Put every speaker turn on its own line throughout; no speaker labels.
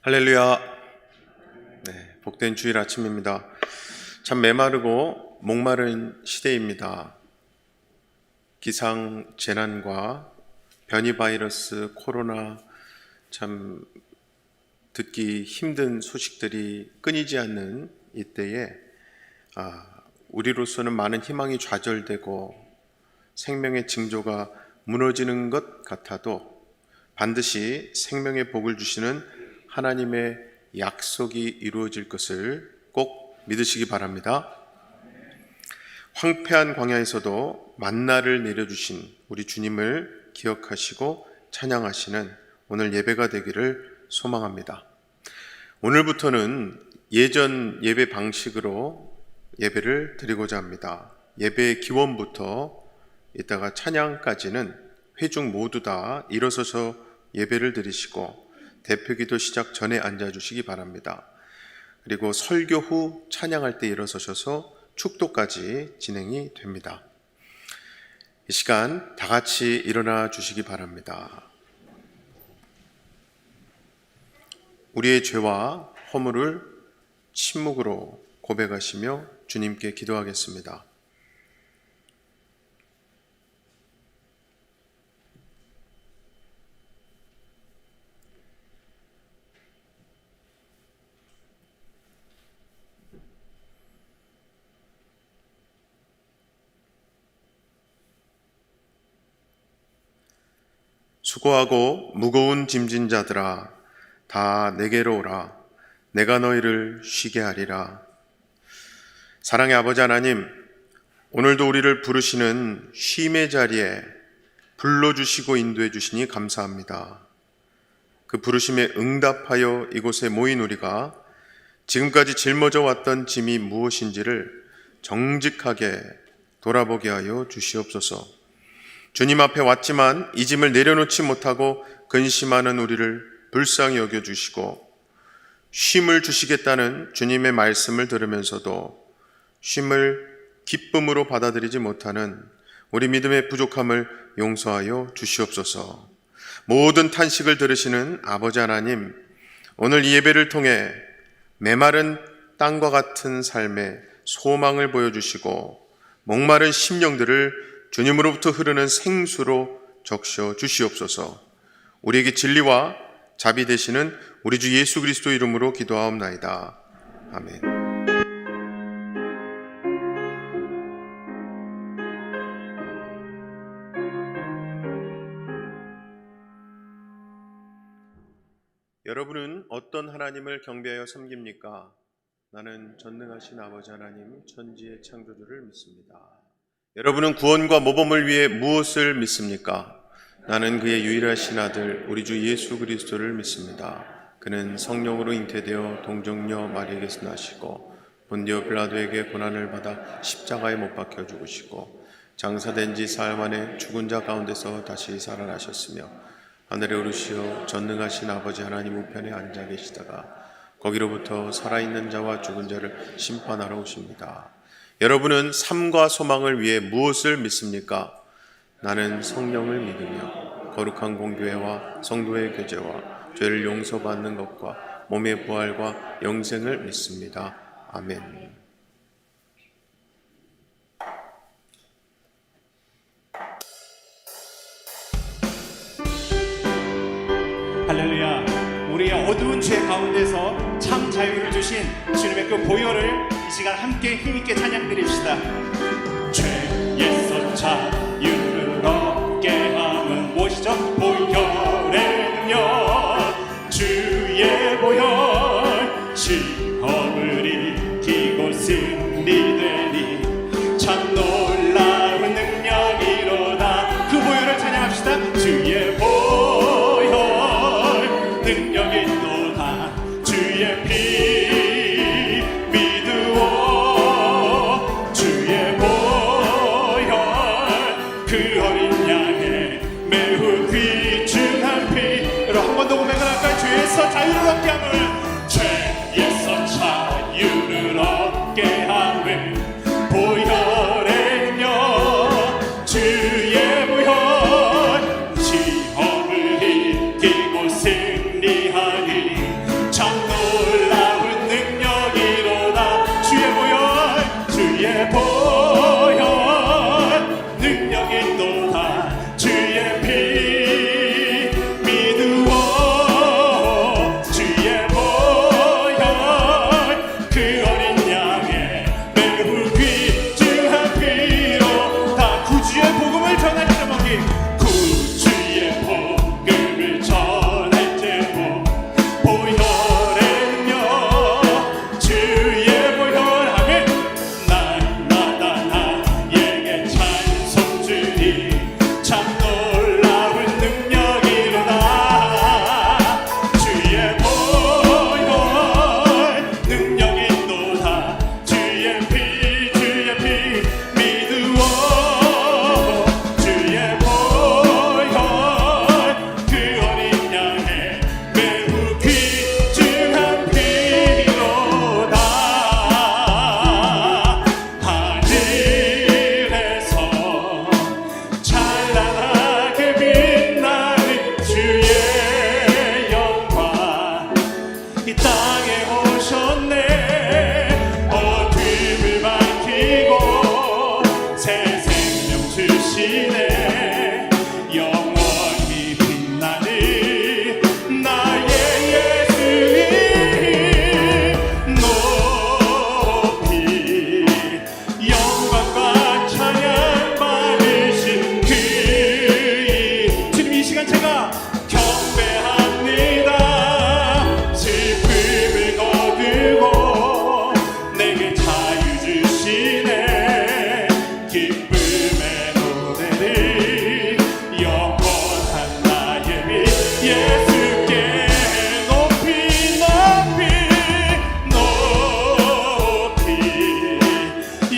할렐루야. 복된 주일 아침입니다. 참 메마르고 목마른 시대입니다. 기상 재난과 변이 바이러스, 코로나, 참 듣기 힘든 소식들이 끊이지 않는 이때에 우리로서는 많은 희망이 좌절되고 생명의 징조가 무너지는 것 같아도 반드시 생명의 복을 주시는 하나님의 약속이 이루어질 것을 꼭 믿으시기 바랍니다. 황폐한 광야에서도 만나를 내려주신 우리 주님을 기억하시고 찬양하시는 오늘 예배가 되기를 소망합니다. 오늘부터는 예전 예배 방식으로 예배를 드리고자 합니다. 예배의 기원부터 이따가 찬양까지는 회중 모두 다 일어서서 예배를 드리시고 대표기도 시작 전에 앉아주시기 바랍니다. 그리고 설교 후 찬양할 때 일어서셔서 축도까지 진행이 됩니다. 이 시간 다 같이 일어나 주시기 바랍니다. 우리의 죄와 허물을 침묵으로 고백하시며 주님께 기도하겠습니다. 수고하고 무거운 짐진 자들아 다 내게로 오라. 내가 너희를 쉬게 하리라. 사랑의 아버지 하나님, 오늘도 우리를 부르시는 쉼의 자리에 불러주시고 인도해 주시니 감사합니다. 그 부르심에 응답하여 이곳에 모인 우리가 지금까지 짊어져 왔던 짐이 무엇인지를 정직하게 돌아보게 하여 주시옵소서. 주님 앞에 왔지만 이 짐을 내려놓지 못하고 근심하는 우리를 불쌍히 여겨주시고 쉼을 주시겠다는 주님의 말씀을 들으면서도 쉼을 기쁨으로 받아들이지 못하는 우리 믿음의 부족함을 용서하여 주시옵소서. 모든 탄식을 들으시는 아버지 하나님, 오늘 이 예배를 통해 메마른 땅과 같은 삶의 소망을 보여주시고 목마른 심령들을 주님으로부터 흐르는 생수로 적셔 주시옵소서. 우리에게 진리와 자비 되시는 우리 주 예수 그리스도 이름으로 기도하옵나이다. 아멘. 여러분은 어떤 하나님을 경배하여 섬깁니까? 나는 전능하신 아버지 하나님, 천지의 창조주를 믿습니다. 여러분은 구원과 모범을 위해 무엇을 믿습니까? 나는 그의 유일하신 아들 우리 주 예수 그리스도를 믿습니다. 그는 성령으로 잉태되어 동정녀 마리아에게서 나시고 본디오 빌라도에게 고난을 받아 십자가에 못 박혀 죽으시고 장사된 지 사흘 만에 죽은 자 가운데서 다시 살아나셨으며 하늘에 오르시어 전능하신 아버지 하나님 우편에 앉아 계시다가 거기로부터 살아있는 자와 죽은 자를 심판하러 오십니다. 여러분은 삶과 소망을 위해 무엇을 믿습니까? 나는 성령을 믿으며 거룩한 공교회와 성도의 교제와 죄를 용서받는 것과 몸의 부활과 영생을 믿습니다. 아멘.
할렐루야. 우리의 어두운 죄 가운데서 참 자유를 주신 주님의 그 보혈을 이 시간 함께 힘있게 찬양드립시다. 죄에서 자유를 얻게 함은 무엇이죠? 보혈의 능력, 주의 보혈, 시험을 이기고 승리되니 참 놀라운 능력이로다. 그 보혈을 찬양합시다. 주의 보혈 능력이 또다. 주의 피 자유를 얻게 함을, 죄에서 자유를 얻게 함을, 보혈의 능력, 주의 보혈, 시험을 이기고 승리하니 예수께 높이 높이 높이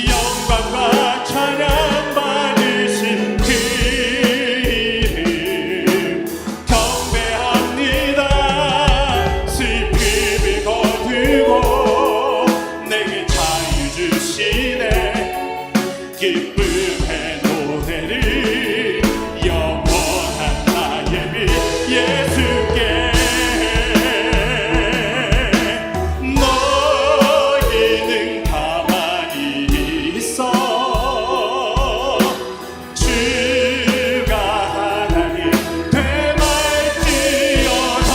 영광과 찬양 받으신 그 이름 경배합니다. 슬픔을 거두고 내게 자유 주시네. 기쁨의 노래를 영원한 나의 빛 예수께 너희는 가만히 있어 주가 하나님 되말지어다.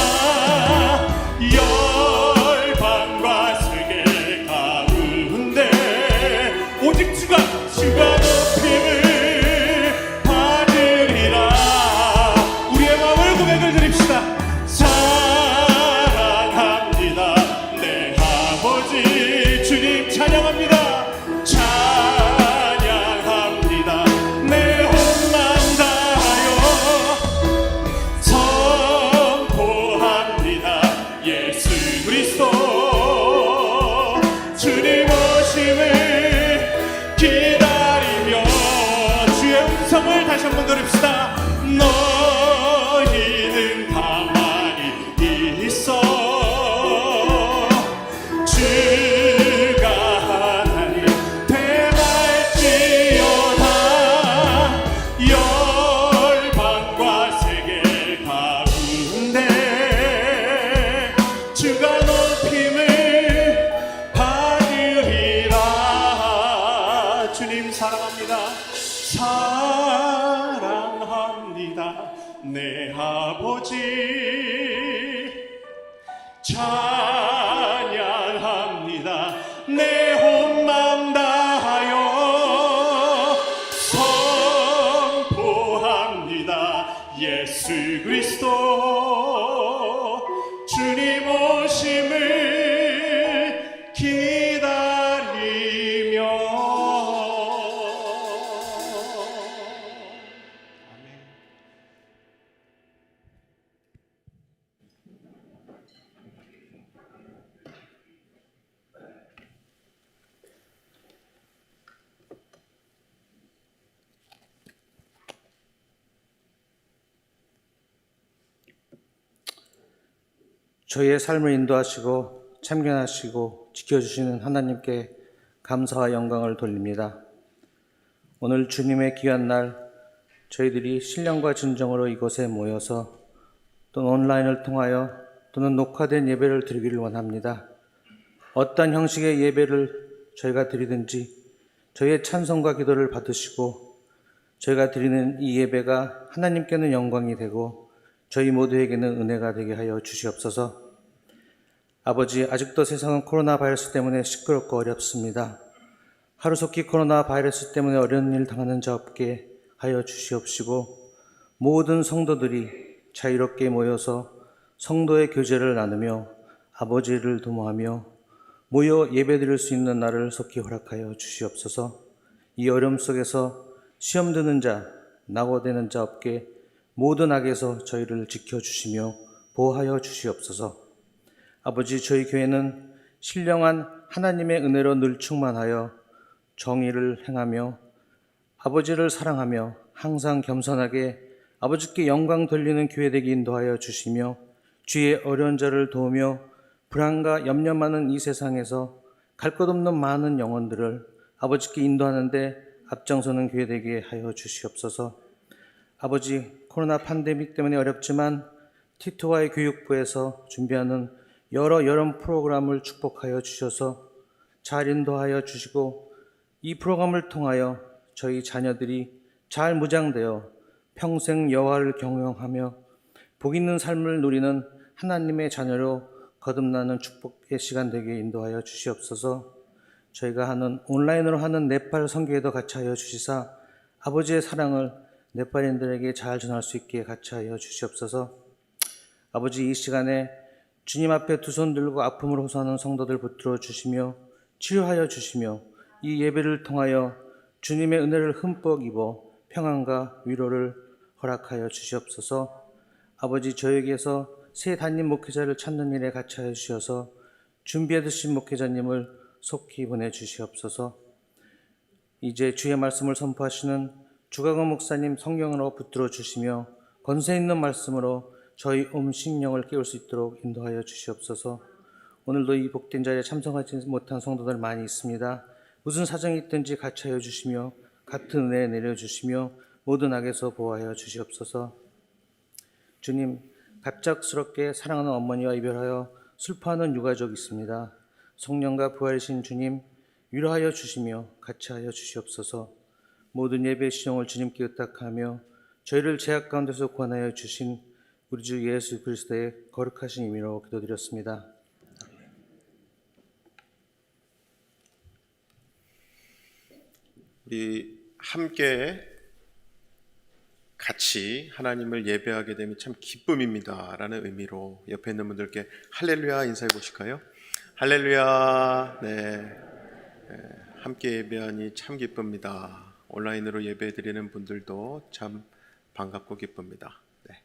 열방과 세계 가운데 오직 주가 높임을 받으리라. 우리의 마음을 고백을 드립시다. 사랑합니다 내 아버지 주님 찬양합니다. 찬양합니다 내 혼만 다하여 선포합니다. 예수 그리스도 주님 오심을 기다리며 주의 음성을 다시 한번 들읍시다. 너희는 가만히 있어 주가 하나님 되말지어다. 열방과 세계 가운데 주가 높임을 받으리라. 주님 사랑합니다. 사랑합니다 내 아버지. 찬양합니다 내 혼맘 다하여 선포합니다. 예수 그리스도 주님 오심을 기다리며. 아멘.
저희의 삶을 인도하시고 참견하시고 지켜주시는 하나님께 감사와 영광을 돌립니다. 오늘 주님의 귀한 날 저희들이 신령과 진정으로 이곳에 모여서 또는 온라인을 통하여 또는 녹화된 예배를 드리기를 원합니다. 어떤 형식의 예배를 저희가 드리든지 저희의 찬송과 기도를 받으시고 저희가 드리는 이 예배가 하나님께는 영광이 되고 저희 모두에게는 은혜가 되게 하여 주시옵소서. 아버지, 아직도 세상은 코로나 바이러스 때문에 시끄럽고 어렵습니다. 하루속히 코로나 바이러스 때문에 어려운 일 당하는 자 없게 하여 주시옵시고 모든 성도들이 자유롭게 모여서 성도의 교제를 나누며 아버지를 도모하며 모여 예배드릴 수 있는 날을 속히 허락하여 주시옵소서. 이 어려움 속에서 시험 드는 자, 낙오되는 자 없게 모든 악에서 저희를 지켜주시며 보호하여 주시옵소서. 아버지, 저희 교회는 신령한 하나님의 은혜로 늘 충만하여 정의를 행하며 아버지를 사랑하며 항상 겸손하게 아버지께 영광 돌리는 교회 되게 인도하여 주시며 주의 어려운 자를 도우며 불안과 염려 많은 이 세상에서 갈 것 없는 많은 영혼들을 아버지께 인도하는데 앞장서는 교회 되게 하여 주시옵소서. 아버지, 코로나 팬데믹 때문에 어렵지만 티토와의 교육부에서 준비하는 여러 프로그램을 축복하여 주셔서 잘 인도하여 주시고 이 프로그램을 통하여 저희 자녀들이 잘 무장되어 평생 여호와를 경영하며 복 있는 삶을 누리는 하나님의 자녀로 거듭나는 축복의 시간 되게 인도하여 주시옵소서. 저희가 하는 온라인으로 하는 네팔 선교회도 같이 하여 주시사 아버지의 사랑을 네팔인들에게 잘 전할 수 있게 같이 하여 주시옵소서. 아버지, 이 시간에 주님 앞에 두 손 들고 아픔을 호소하는 성도들 붙들어 주시며 치유하여 주시며 이 예배를 통하여 주님의 은혜를 흠뻑 입어 평안과 위로를 허락하여 주시옵소서. 아버지 저에게서 새 담임 목회자를 찾는 일에 같이하여 주셔서 준비해 두신 목회자님을 속히 보내주시옵소서. 이제 주의 말씀을 선포하시는 주강원 목사님 성령으로 붙들어 주시며 권세 있는 말씀으로 저희 온 심령을 깨울 수 있도록 인도하여 주시옵소서. 오늘도 이 복된 자리에 참석하지 못한 성도들 많이 있습니다. 무슨 사정이 있든지 같이 하여 주시며 같은 은혜 내려주시며 모든 악에서 보호하여 주시옵소서. 주님, 갑작스럽게 사랑하는 어머니와 이별하여 슬퍼하는 유가족이 있습니다. 성령과 부활이신 주님, 위로하여 주시며 같이 하여 주시옵소서. 모든 예배 신용을 주님께 의탁하며 저희를 죄악 가운데서 구원하여 주신 우리 주 예수 그리스도의 거룩하신 이름으로 기도드렸습니다.
우리 함께 같이 하나님을 예배하게 되면 참 기쁨입니다 라는 의미로 옆에 있는 분들께 할렐루야 인사해 보실까요? 할렐루야. 네, 함께 예배하니 참 기쁩니다. 온라인으로 예배 드리는 분들도 참 반갑고 기쁩니다. 네.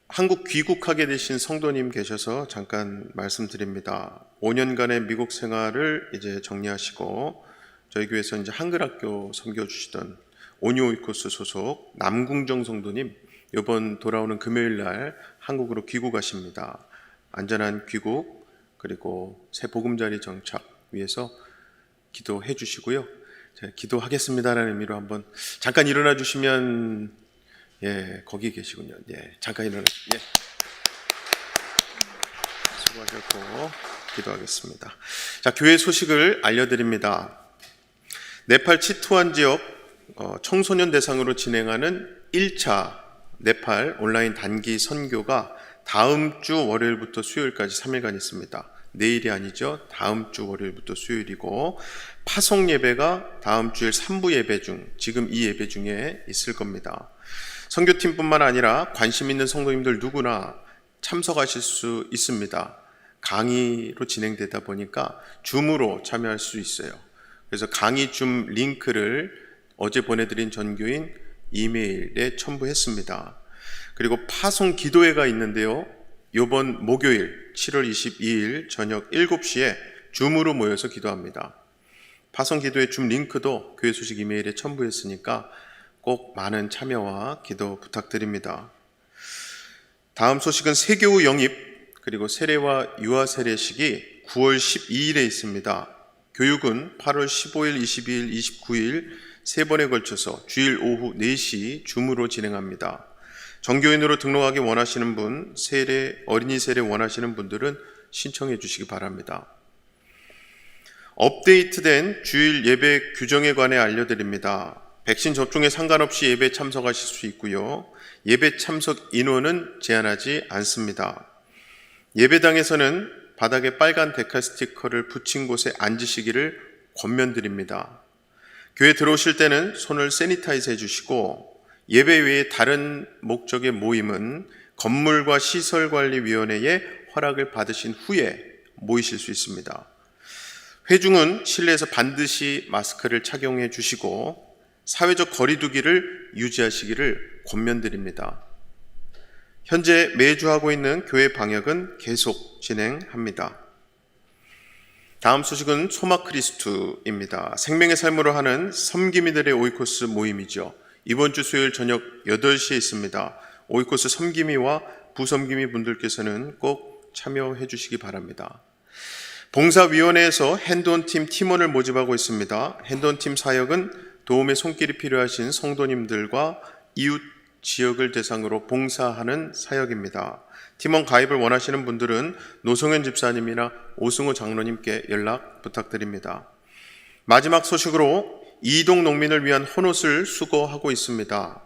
한국 귀국하게 되신 성도님 계셔서 잠깐 말씀드립니다. 5년간의 미국 생활을 이제 정리하시고 저희 교회에서 이제 한글학교 섬겨주시던 오니오이코스 소속 남궁정 성도님 이번 돌아오는 금요일 날 한국으로 귀국하십니다. 안전한 귀국 그리고 새 보금자리 정착 위해서 기도해 주시고요. 제가 기도하겠습니다라는 의미로 한번 잠깐 일어나 주시면 예, 거기 계시군요. 예, 잠깐 일어나. 예. 수고하셨고 기도하겠습니다. 자, 교회 소식을 알려드립니다. 네팔 치투안 지역 청소년 대상으로 진행하는 1차 네팔 온라인 단기 선교가 다음 주 월요일부터 수요일까지 3일간 있습니다. 내일이 아니죠. 다음 주 월요일부터 수요일이고 파송 예배가 다음 주일 3부 예배 중 지금 이 예배 중에 있을 겁니다. 선교팀뿐만 아니라 관심 있는 성도님들 누구나 참석하실 수 있습니다. 강의로 진행되다 보니까 줌으로 참여할 수 있어요. 그래서 강의 줌 링크를 어제 보내드린 전교인 이메일에 첨부했습니다. 그리고 파송 기도회가 있는데요. 이번 목요일 7월 22일 저녁 7시에 줌으로 모여서 기도합니다. 파송 기도회 줌 링크도 교회 소식 이메일에 첨부했으니까 꼭 많은 참여와 기도 부탁드립니다. 다음 소식은 세교우 영입 그리고 세례와 유아 세례식이 9월 12일에 있습니다. 교육은 8월 15일, 22일, 29일 세 번에 걸쳐서 주일 오후 4시 줌으로 진행합니다. 정교인으로 등록하기 원하시는 분, 어린이 세례 원하시는 분들은 신청해 주시기 바랍니다. 업데이트된 주일 예배 규정에 관해 알려드립니다. 백신 접종에 상관없이 예배 참석하실 수 있고요. 예배 참석 인원은 제한하지 않습니다. 예배당에서는 바닥에 빨간 데칼 스티커를 붙인 곳에 앉으시기를 권면드립니다. 교회 들어오실 때는 손을 세니타이즈 해주시고 예배 외에 다른 목적의 모임은 건물과 시설관리위원회의 허락을 받으신 후에 모이실 수 있습니다. 회중은 실내에서 반드시 마스크를 착용해 주시고 사회적 거리두기를 유지하시기를 권면드립니다. 현재 매주 하고 있는 교회 방역은 계속 진행합니다. 다음 소식은 소마 크리스투입니다. 생명의 삶으로 하는 섬기미들의 오이코스 모임이죠. 이번 주 수요일 저녁 8시에 있습니다. 오이코스 섬기미와 부섬기미 분들께서는 꼭 참여해 주시기 바랍니다. 봉사위원회에서 핸드온팀 팀원을 모집하고 있습니다. 핸드온팀 사역은 도움의 손길이 필요하신 성도님들과 이웃 지역을 대상으로 봉사하는 사역입니다. 팀원 가입을 원하시는 분들은 노성현 집사님이나 오승호 장로님께 연락 부탁드립니다. 마지막 소식으로 이동 농민을 위한 헌옷을 수거하고 있습니다.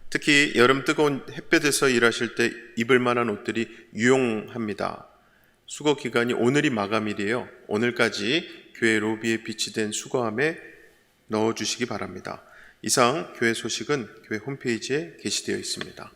특히 여름 뜨거운 햇볕에서 일하실 때 입을 만한 옷들이 유용합니다. 수거 기간이 오늘이 마감일이에요. 오늘까지 교회 로비에 비치된 수거함에 넣어주시기 바랍니다. 이상 교회 소식은 교회 홈페이지에 게시되어 있습니다.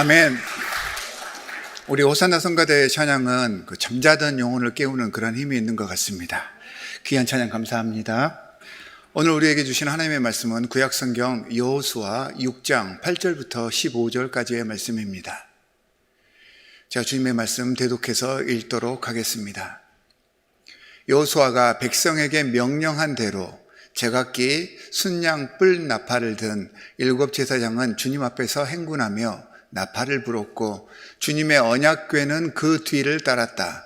아멘. 우리 호산나 성가대의 찬양은 그 잠자던 영혼을 깨우는 그런 힘이 있는 것 같습니다. 귀한 찬양 감사합니다. 오늘 우리에게 주신 하나님의 말씀은 구약성경 여호수아 6장 8절부터 15절까지의 말씀입니다. 제가 주님의 말씀 대독해서 읽도록 하겠습니다. 여호수아가 백성에게 명령한 대로 제각기 순양 뿔 나팔을 든 7 제사장은 주님 앞에서 행군하며 나팔을 불었고 주님의 언약궤는 그 뒤를 따랐다.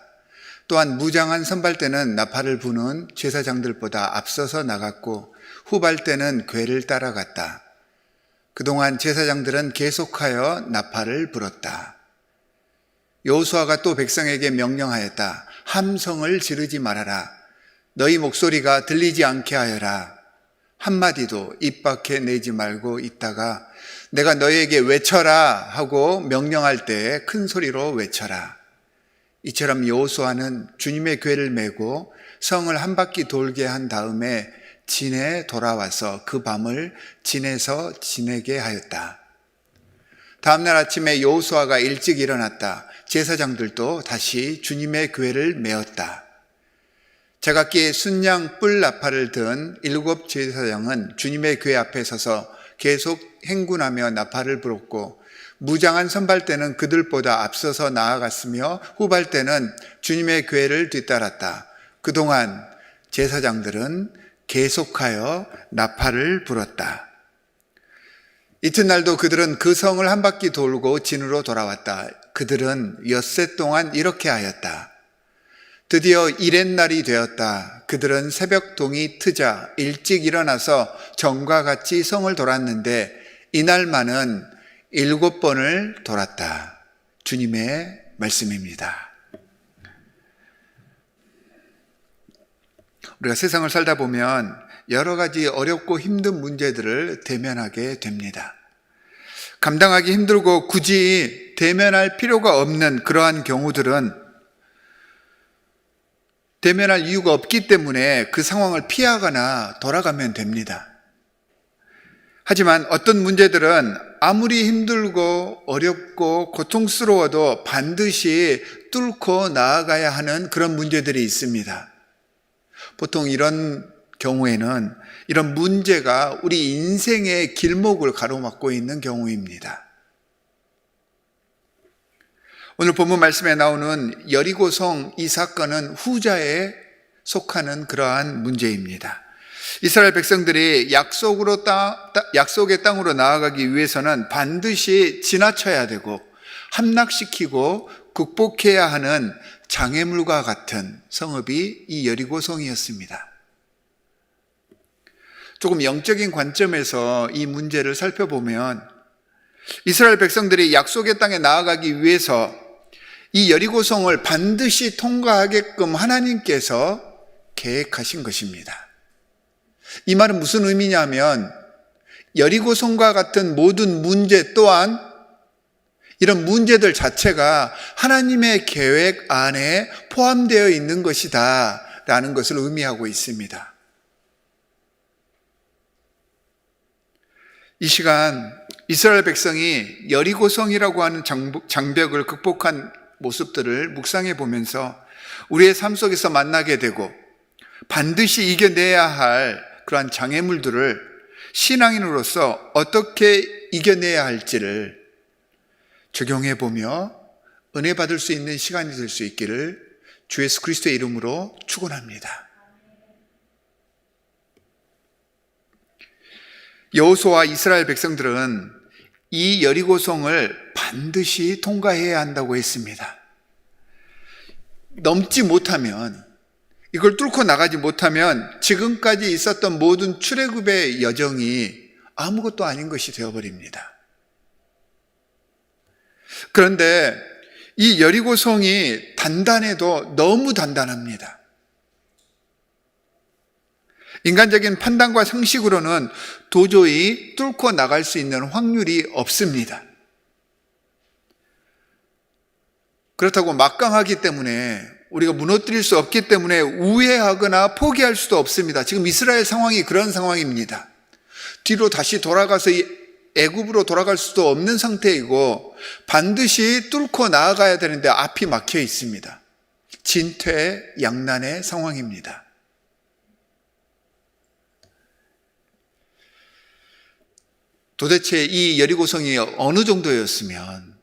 또한 무장한 선발대는 나팔을 부는 제사장들보다 앞서서 나갔고 후발대는 궤를 따라갔다. 그동안 제사장들은 계속하여 나팔을 불었다. 여호수아가 또 백성에게 명령하였다. 함성을 지르지 말아라. 너희 목소리가 들리지 않게 하여라. 한마디도 입 밖에 내지 말고 있다가 내가 너희에게 외쳐라 하고 명령할 때에 큰 소리로 외쳐라. 이처럼 여호수아는 주님의 궤를 메고 성을 한 바퀴 돌게 한 다음에 진에 돌아와서 그 밤을 진에서 지내게 하였다. 다음날 아침에 여호수아가 일찍 일어났다. 제사장들도 다시 주님의 궤를 메었다. 제각기 순양 뿔 나팔을 든 7 제사장은 주님의 궤 앞에 서서 계속 행군하며 나팔을 불었고 무장한 선발대는 그들보다 앞서서 나아갔으며 후발대는 주님의 궤를 뒤따랐다. 그동안 제사장들은 계속하여 나팔을 불었다. 이튿날도 그들은 그 성을 한 바퀴 돌고 진으로 돌아왔다. 그들은 엿새 동안 이렇게 하였다. 드디어 이렛날이 되었다. 그들은 새벽 동이 트자 일찍 일어나서 전과 같이 성을 돌았는데 이날만은 7번을 돌았다. 주님의 말씀입니다. 우리가 세상을 살다 보면 여러 가지 어렵고 힘든 문제들을 대면하게 됩니다. 감당하기 힘들고 굳이 대면할 필요가 없는 그러한 경우들은 대면할 이유가 없기 때문에 그 상황을 피하거나 돌아가면 됩니다. 하지만 어떤 문제들은 아무리 힘들고 어렵고 고통스러워도 반드시 뚫고 나아가야 하는 그런 문제들이 있습니다. 보통 이런 경우에는 이런 문제가 우리 인생의 길목을 가로막고 있는 경우입니다. 오늘 본문 말씀에 나오는 여리고성 이 사건은 후자에 속하는 그러한 문제입니다. 이스라엘 백성들이 약속의 땅으로 나아가기 위해서는 반드시 지나쳐야 되고 함락시키고 극복해야 하는 장애물과 같은 성읍이 이 여리고성이었습니다. 조금 영적인 관점에서 이 문제를 살펴보면 이스라엘 백성들이 약속의 땅에 나아가기 위해서 이 여리고성을 반드시 통과하게끔 하나님께서 계획하신 것입니다. 이 말은 무슨 의미냐면 여리고성과 같은 모든 문제 또한 이런 문제들 자체가 하나님의 계획 안에 포함되어 있는 것이다 라는 것을 의미하고 있습니다. 이 시간 이스라엘 백성이 여리고성이라고 하는 장벽을 극복한 모습들을 묵상해 보면서 우리의 삶 속에서 만나게 되고 반드시 이겨내야 할 그러한 장애물들을 신앙인으로서 어떻게 이겨내야 할지를 적용해 보며 은혜 받을 수 있는 시간이 될 수 있기를 주 예수 그리스도의 이름으로 축원합니다. 여호수아와 이스라엘 백성들은 이 여리고성을 반드시 통과해야 한다고 했습니다. 넘지 못하면, 이걸 뚫고 나가지 못하면 지금까지 있었던 모든 출애굽의 여정이 아무것도 아닌 것이 되어버립니다. 그런데 이 여리고성이 단단해도 너무 단단합니다. 인간적인 판단과 상식으로는 도저히 뚫고 나갈 수 있는 확률이 없습니다. 그렇다고 막강하기 때문에, 우리가 무너뜨릴 수 없기 때문에 우회하거나 포기할 수도 없습니다. 지금 이스라엘 상황이 그런 상황입니다. 뒤로 다시 돌아가서 애굽으로 돌아갈 수도 없는 상태이고 반드시 뚫고 나아가야 되는데 앞이 막혀 있습니다. 진퇴양난의 상황입니다. 도대체 이 여리고성이 어느 정도였으면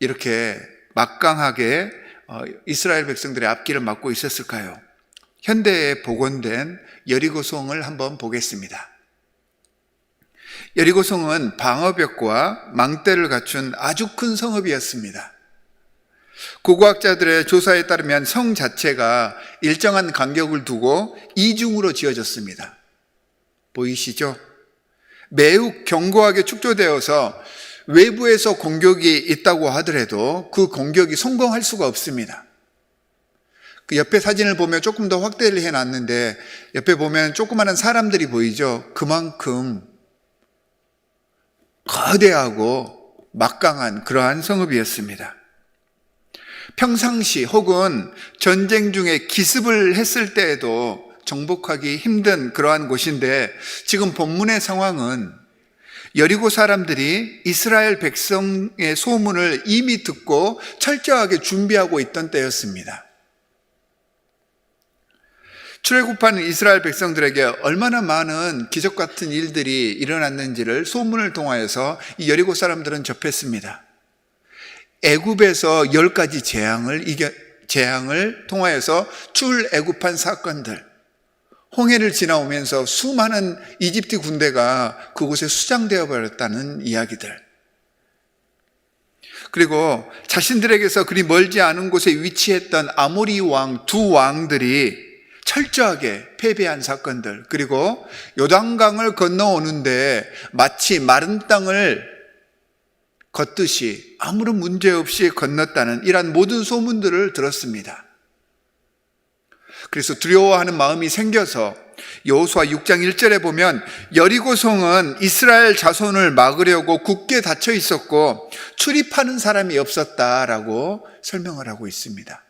이렇게 막강하게 이스라엘 백성들의 앞길을 막고 있었을까요? 현대에 복원된 여리고성을 한번 보겠습니다. 여리고성은 방어벽과 망대를 갖춘 아주 큰 성읍이었습니다. 고고학자들의 조사에 따르면 성 자체가 일정한 간격을 두고 이중으로 지어졌습니다. 보이시죠? 매우 견고하게 축조되어서 외부에서 공격이 있다고 하더라도 그 공격이 성공할 수가 없습니다. 그 옆에 사진을 보면 조금 더 확대를 해놨는데 옆에 보면 조그마한 사람들이 보이죠? 그만큼 거대하고 막강한 그러한 성읍이었습니다. 평상시 혹은 전쟁 중에 기습을 했을 때에도 정복하기 힘든 그러한 곳인데 지금 본문의 상황은 여리고 사람들이 이스라엘 백성의 소문을 이미 듣고 철저하게 준비하고 있던 때였습니다. 출애굽한 이스라엘 백성들에게 얼마나 많은 기적 같은 일들이 일어났는지를 소문을 통하여서 이 여리고 사람들은 접했습니다. 애굽에서 10가지 재앙을 통하여서 출애굽한 사건들, 홍해를 지나오면서 수많은 이집트 군대가 그곳에 수장되어 버렸다는 이야기들, 그리고 자신들에게서 그리 멀지 않은 곳에 위치했던 아모리 왕 두 왕들이 철저하게 패배한 사건들, 그리고 요단강을 건너오는데 마치 마른 땅을 걷듯이 아무런 문제 없이 건넜다는 이러한 모든 소문들을 들었습니다. 그래서 두려워하는 마음이 생겨서 여호수아 6장 1절에 보면 여리고성은 이스라엘 자손을 막으려고 굳게 닫혀 있었고 출입하는 사람이 없었다라고 설명을 하고 있습니다.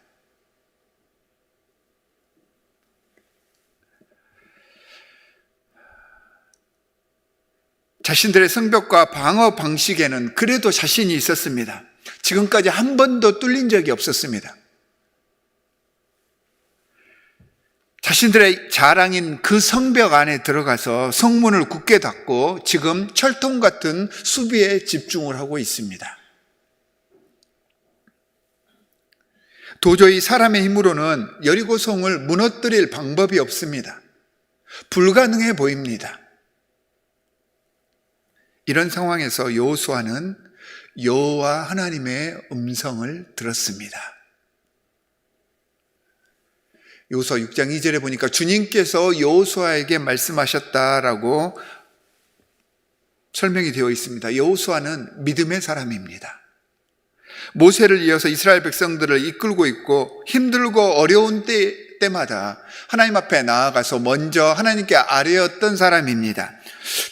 자신들의 성벽과 방어 방식에는 그래도 자신이 있었습니다. 지금까지 한 번도 뚫린 적이 없었습니다. 자신들의 자랑인 그 성벽 안에 들어가서 성문을 굳게 닫고 지금 철통 같은 수비에 집중을 하고 있습니다. 도저히 사람의 힘으로는 여리고성을 무너뜨릴 방법이 없습니다. 불가능해 보입니다. 이런 상황에서 여호수아는 여호와 하나님의 음성을 들었습니다. 여호수아 6장 2절에 보니까 주님께서 여호수아에게 말씀하셨다라고 설명이 되어 있습니다. 여호수아는 믿음의 사람입니다. 모세를 이어서 이스라엘 백성들을 이끌고 있고 힘들고 어려운 때마다 하나님 앞에 나아가서 먼저 하나님께 아뢰었던 사람입니다.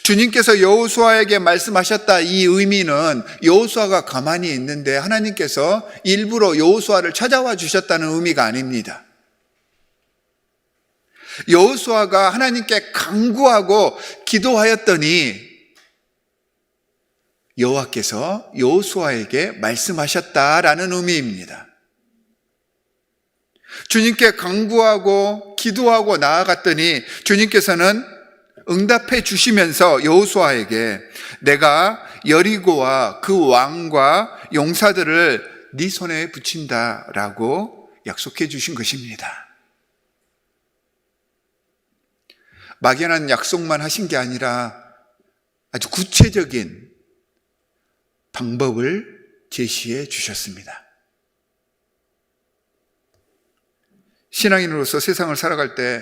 주님께서 여호수아에게 말씀하셨다, 이 의미는 여호수아가 가만히 있는데 하나님께서 일부러 여호수아를 찾아와 주셨다는 의미가 아닙니다. 여호수아가 하나님께 간구하고 기도하였더니 여호와께서 여호수아에게 말씀하셨다라는 의미입니다. 주님께 간구하고 기도하고 나아갔더니 주님께서는 응답해 주시면서 여호수아에게 내가 여리고와 그 왕과 용사들을 네 손에 붙인다라고 약속해 주신 것입니다. 막연한 약속만 하신 게 아니라 아주 구체적인 방법을 제시해 주셨습니다. 신앙인으로서 세상을 살아갈 때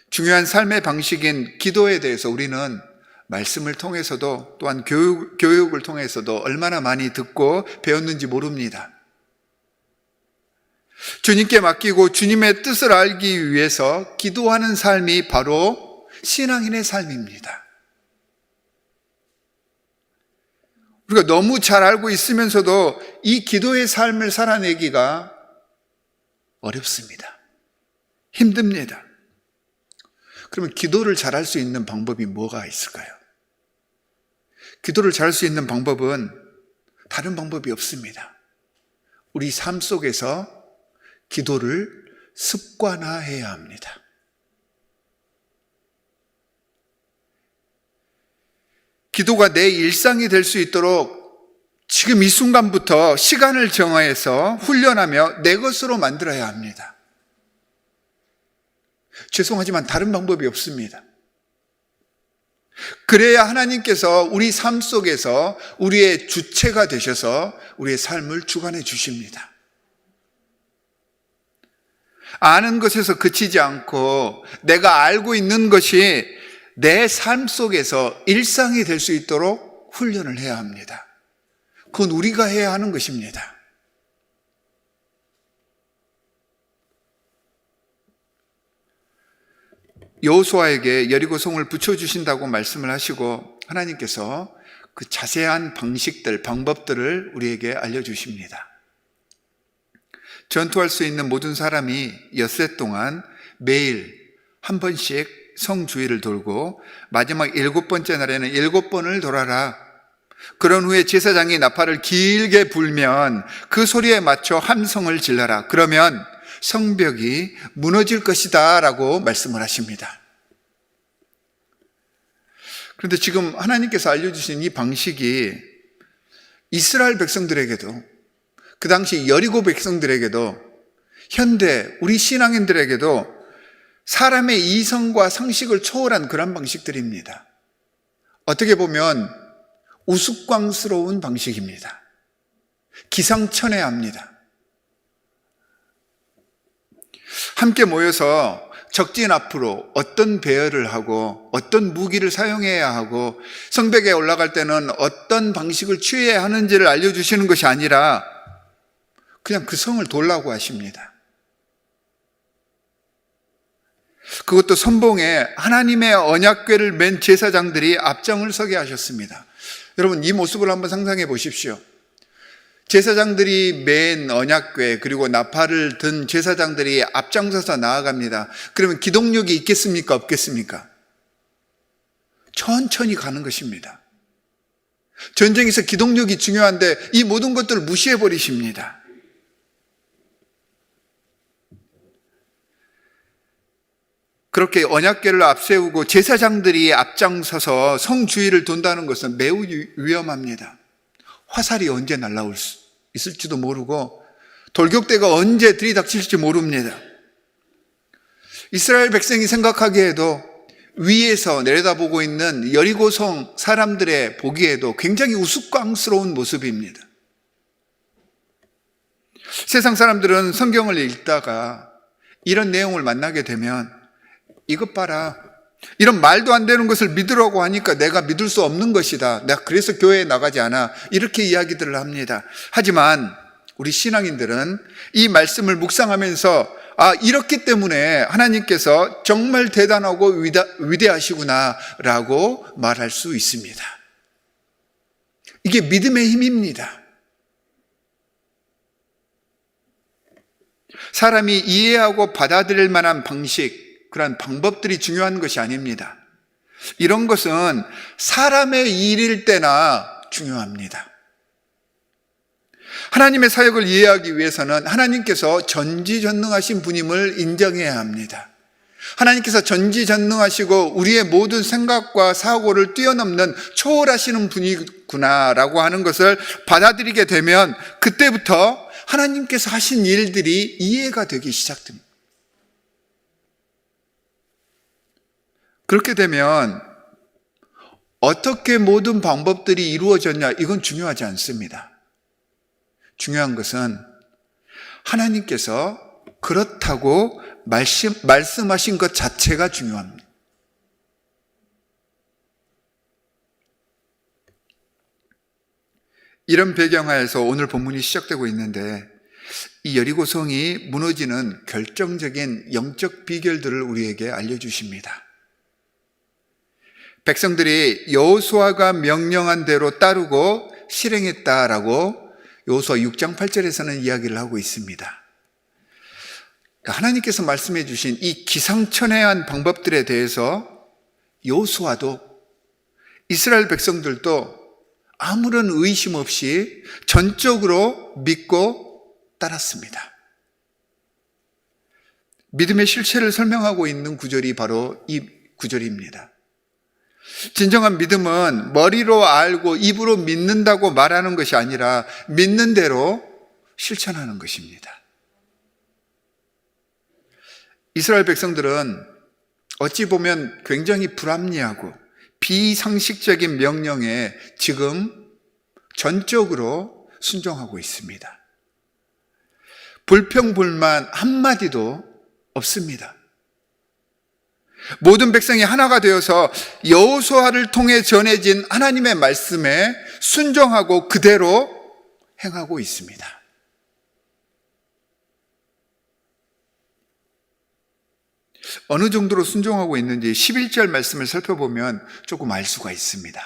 중요한 삶의 방식인 기도에 대해서 우리는 말씀을 통해서도 또한 교육을 통해서도 얼마나 많이 듣고 배웠는지 모릅니다. 주님께 맡기고 주님의 뜻을 알기 위해서 기도하는 삶이 바로 신앙인의 삶입니다. 우리가 너무 잘 알고 있으면서도 이 기도의 삶을 살아내기가 어렵습니다. 힘듭니다. 그러면 기도를 잘할 수 있는 방법이 뭐가 있을까요? 기도를 잘할 수 있는 방법은 다른 방법이 없습니다. 우리 삶 속에서 기도를 습관화해야 합니다. 기도가 내 일상이 될 수 있도록 지금 이 순간부터 시간을 정해서 훈련하며 내 것으로 만들어야 합니다. 죄송하지만 다른 방법이 없습니다. 그래야 하나님께서 우리 삶 속에서 우리의 주체가 되셔서 우리의 삶을 주관해 주십니다. 아는 것에서 그치지 않고 내가 알고 있는 것이 내 삶 속에서 일상이 될 수 있도록 훈련을 해야 합니다. 그건 우리가 해야 하는 것입니다. 여호수아에게 여리고 성을 붙여주신다고 말씀을 하시고 하나님께서 그 자세한 방식들, 방법들을 우리에게 알려주십니다. 전투할 수 있는 모든 사람이 엿새 동안 매일 한 번씩 성 주위를 돌고 마지막 7번째 날에는 7번을 돌아라. 그런 후에 제사장이 나팔을 길게 불면 그 소리에 맞춰 함성을 질러라. 그러면 성벽이 무너질 것이다 라고 말씀을 하십니다. 그런데 지금 하나님께서 알려주신 이 방식이 이스라엘 백성들에게도 그 당시 여리고 백성들에게도 현대 우리 신앙인들에게도 사람의 이성과 상식을 초월한 그런 방식들입니다. 어떻게 보면 우스꽝스러운 방식입니다. 기상천외합니다. 함께 모여서 적진 앞으로 어떤 배열을 하고 어떤 무기를 사용해야 하고 성벽에 올라갈 때는 어떤 방식을 취해야 하는지를 알려주시는 것이 아니라 그냥 그 성을 돌라고 하십니다. 그것도 선봉에 하나님의 언약궤를 맨 제사장들이 앞장을 서게 하셨습니다. 여러분 이 모습을 한번 상상해 보십시오. 제사장들이 맨 언약궤 그리고 나팔을 든 제사장들이 앞장서서 나아갑니다. 그러면 기동력이 있겠습니까? 없겠습니까? 천천히 가는 것입니다. 전쟁에서 기동력이 중요한데 이 모든 것들을 무시해 버리십니다. 그렇게 언약궤를 앞세우고 제사장들이 앞장서서 성 주위를 돈다는 것은 매우 위험합니다. 화살이 언제 날아올 수 있을지도 모르고 돌격대가 언제 들이닥칠지 모릅니다. 이스라엘 백성이 생각하기에도 위에서 내려다보고 있는 여리고성 사람들의 보기에도 굉장히 우스꽝스러운 모습입니다. 세상 사람들은 성경을 읽다가 이런 내용을 만나게 되면 이것 봐라, 이런 말도 안 되는 것을 믿으라고 하니까 내가 믿을 수 없는 것이다, 내가 그래서 교회에 나가지 않아, 이렇게 이야기들을 합니다. 하지만 우리 신앙인들은 이 말씀을 묵상하면서 이렇기 때문에 하나님께서 정말 대단하고 위대하시구나 라고 말할 수 있습니다. 이게 믿음의 힘입니다. 사람이 이해하고 받아들일 만한 방식, 그런 방법들이 중요한 것이 아닙니다. 이런 것은 사람의 일일 때나 중요합니다. 하나님의 사역을 이해하기 위해서는 하나님께서 전지전능하신 분임을 인정해야 합니다. 하나님께서 전지전능하시고 우리의 모든 생각과 사고를 뛰어넘는 초월하시는 분이구나라고 하는 것을 받아들이게 되면 그때부터 하나님께서 하신 일들이 이해가 되기 시작됩니다. 그렇게 되면 어떻게 모든 방법들이 이루어졌냐, 이건 중요하지 않습니다. 중요한 것은 하나님께서 그렇다고 말씀하신 것 자체가 중요합니다. 이런 배경하에서 오늘 본문이 시작되고 있는데 이 여리고성이 무너지는 결정적인 영적 비결들을 우리에게 알려주십니다. 백성들이 여호수아가 명령한 대로 따르고 실행했다라고 여호수아 6장 8절에서는 이야기를 하고 있습니다. 하나님께서 말씀해 주신 이 기상천외한 방법들에 대해서 여호수아도 이스라엘 백성들도 아무런 의심 없이 전적으로 믿고 따랐습니다. 믿음의 실체를 설명하고 있는 구절이 바로 이 구절입니다. 진정한 믿음은 머리로 알고 입으로 믿는다고 말하는 것이 아니라 믿는 대로 실천하는 것입니다. 이스라엘 백성들은 어찌 보면 굉장히 불합리하고 비상식적인 명령에 지금 전적으로 순종하고 있습니다. 불평불만 한마디도 없습니다. 모든 백성이 하나가 되어서 여호수아를 통해 전해진 하나님의 말씀에 순종하고 그대로 행하고 있습니다. 어느 정도로 순종하고 있는지 11절 말씀을 살펴보면 조금 알 수가 있습니다.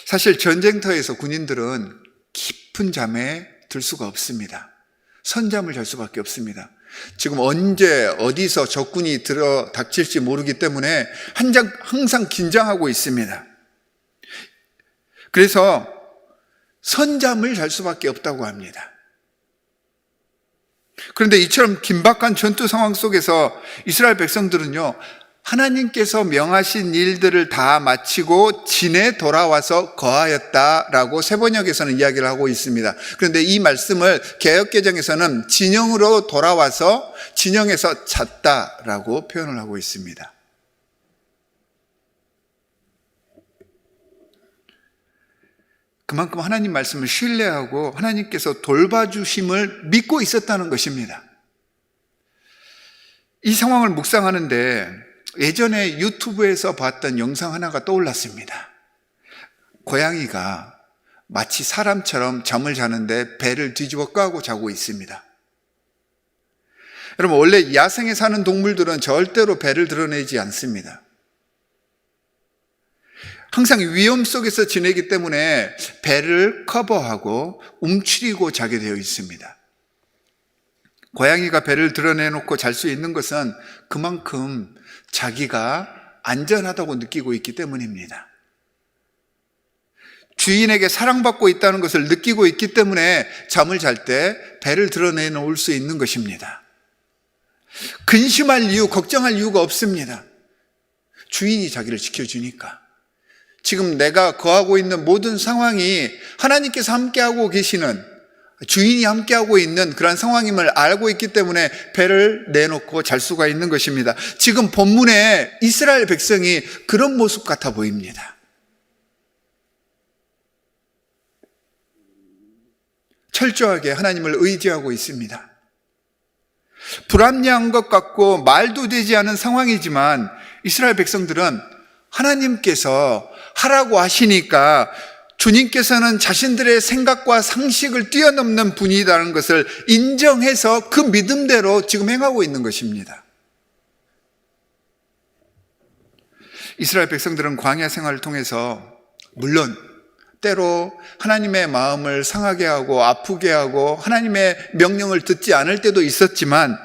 사실 전쟁터에서 군인들은 깊은 잠에 들 수가 없습니다. 선잠을 잘 수밖에 없습니다. 지금 언제 어디서 적군이 들어 닥칠지 모르기 때문에 항상 긴장하고 있습니다. 그래서 선잠을 잘 수밖에 없다고 합니다. 그런데 이처럼 긴박한 전투 상황 속에서 이스라엘 백성들은요, 하나님께서 명하신 일들을 다 마치고 진에 돌아와서 거하였다라고 세번역에서는 이야기를 하고 있습니다. 그런데 이 말씀을 개역개정에서는 진영으로 돌아와서 진영에서 잤다라고 표현을 하고 있습니다. 그만큼 하나님 말씀을 신뢰하고 하나님께서 돌봐주심을 믿고 있었다는 것입니다. 이 상황을 묵상하는데 예전에 유튜브에서 봤던 영상 하나가 떠올랐습니다. 고양이가 마치 사람처럼 잠을 자는데 배를 뒤집어 까고 자고 있습니다. 여러분, 원래 야생에 사는 동물들은 절대로 배를 드러내지 않습니다. 항상 위험 속에서 지내기 때문에 배를 커버하고 움츠리고 자게 되어 있습니다. 고양이가 배를 드러내놓고 잘 수 있는 것은 그만큼 자기가 안전하다고 느끼고 있기 때문입니다. 주인에게 사랑받고 있다는 것을 느끼고 있기 때문에 잠을 잘 때 배를 드러내놓을 수 있는 것입니다. 근심할 이유, 걱정할 이유가 없습니다. 주인이 자기를 지켜주니까. 지금 내가 거하고 있는 모든 상황이 하나님께서 함께하고 계시는, 주인이 함께하고 있는 그런 상황임을 알고 있기 때문에 배를 내놓고 잘 수가 있는 것입니다. 지금 본문에 이스라엘 백성이 그런 모습 같아 보입니다. 철저하게 하나님을 의지하고 있습니다. 불합리한 것 같고 말도 되지 않은 상황이지만 이스라엘 백성들은 하나님께서 하라고 하시니까 주님께서는 자신들의 생각과 상식을 뛰어넘는 분이라는 것을 인정해서 그 믿음대로 지금 행하고 있는 것입니다. 이스라엘 백성들은 광야 생활을 통해서 물론 때로 하나님의 마음을 상하게 하고 아프게 하고 하나님의 명령을 듣지 않을 때도 있었지만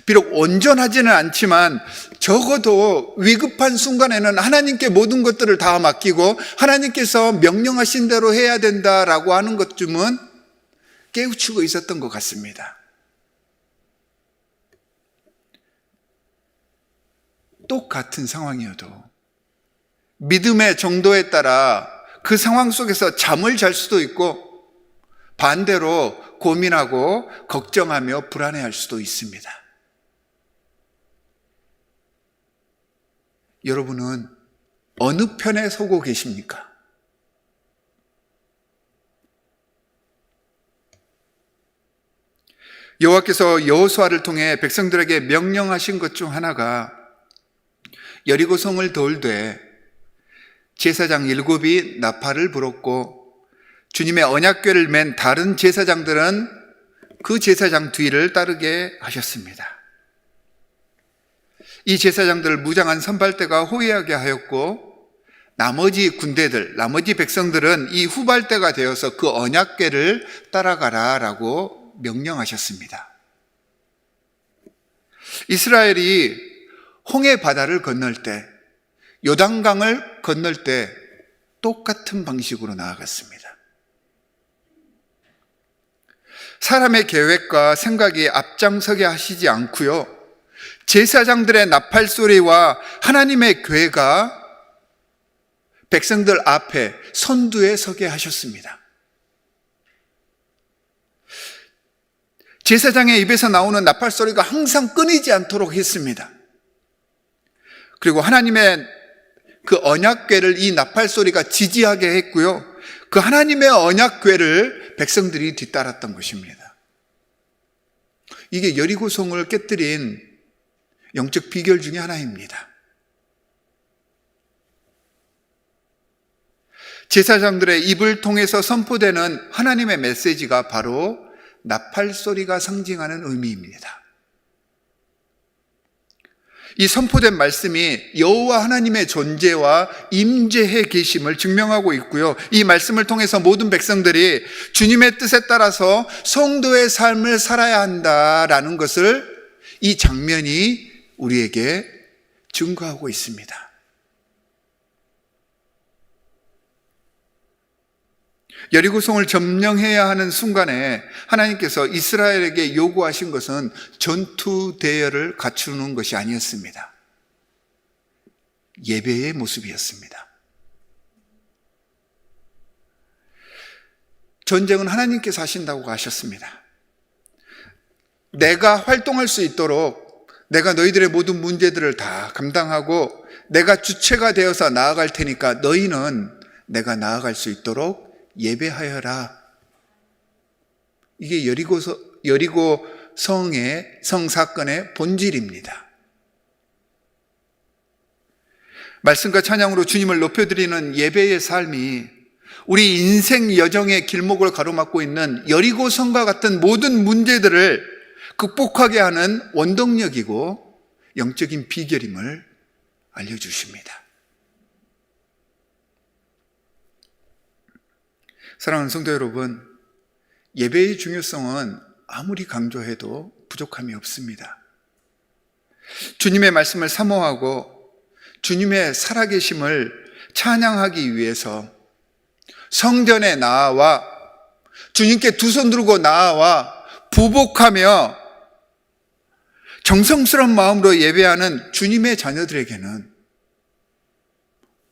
비록 온전하지는 않지만 적어도 위급한 순간에는 하나님께 모든 것들을 다 맡기고 하나님께서 명령하신 대로 해야 된다라고 하는 것쯤은 깨우치고 있었던 것 같습니다. 똑같은 상황이어도 믿음의 정도에 따라 그 상황 속에서 잠을 잘 수도 있고 반대로 고민하고 걱정하며 불안해할 수도 있습니다. 여러분은 어느 편에 서고 계십니까? 여호와께서 여호수아를 통해 백성들에게 명령하신 것 중 하나가 여리고성을 돌되 제사장 7이 나팔을 불었고 주님의 언약궤를 맨 다른 제사장들은 그 제사장 뒤를 따르게 하셨습니다. 이 제사장들 무장한 선발대가 호위하게 하였고 나머지 군대들, 나머지 백성들은 이 후발대가 되어서 그 언약궤를 따라가라라고 명령하셨습니다. 이스라엘이 홍해 바다를 건널 때, 요단강을 건널 때 똑같은 방식으로 나아갔습니다. 사람의 계획과 생각이 앞장서게 하시지 않고요, 제사장들의 나팔 소리와 하나님의 궤가 백성들 앞에 선두에 서게 하셨습니다. 제사장의 입에서 나오는 나팔 소리가 항상 끊이지 않도록 했습니다. 그리고 하나님의 그 언약궤를 이 나팔 소리가 지지하게 했고요, 그 하나님의 언약궤를 백성들이 뒤따랐던 것입니다. 이게 여리고성을 깨뜨린 영적 비결 중에 하나입니다. 제사장들의 입을 통해서 선포되는 하나님의 메시지가 바로 나팔 소리가 상징하는 의미입니다. 이 선포된 말씀이 여호와 하나님의 존재와 임재해 계심을 증명하고 있고요, 이 말씀을 통해서 모든 백성들이 주님의 뜻에 따라서 성도의 삶을 살아야 한다라는 것을 이 장면이 우리에게 증거하고 있습니다. 여리고성을 점령해야 하는 순간에 하나님께서 이스라엘에게 요구하신 것은 전투 대열을 갖추는 것이 아니었습니다. 예배의 모습이었습니다. 전쟁은 하나님께서 하신다고 하셨습니다. 내가 활동할 수 있도록 내가 너희들의 모든 문제들을 다 감당하고 내가 주체가 되어서 나아갈 테니까 너희는 내가 나아갈 수 있도록 예배하여라. 이게 여리고 성의 성사건의 본질입니다. 말씀과 찬양으로 주님을 높여드리는 예배의 삶이 우리 인생 여정의 길목을 가로막고 있는 여리고 성과 같은 모든 문제들을 극복하게 하는 원동력이고 영적인 비결임을 알려주십니다. 사랑하는 성도 여러분, 예배의 중요성은 아무리 강조해도 부족함이 없습니다. 주님의 말씀을 사모하고 주님의 살아계심을 찬양하기 위해서 성전에 나아와 주님께 두 손 들고 나아와 부복하며 정성스러운 마음으로 예배하는 주님의 자녀들에게는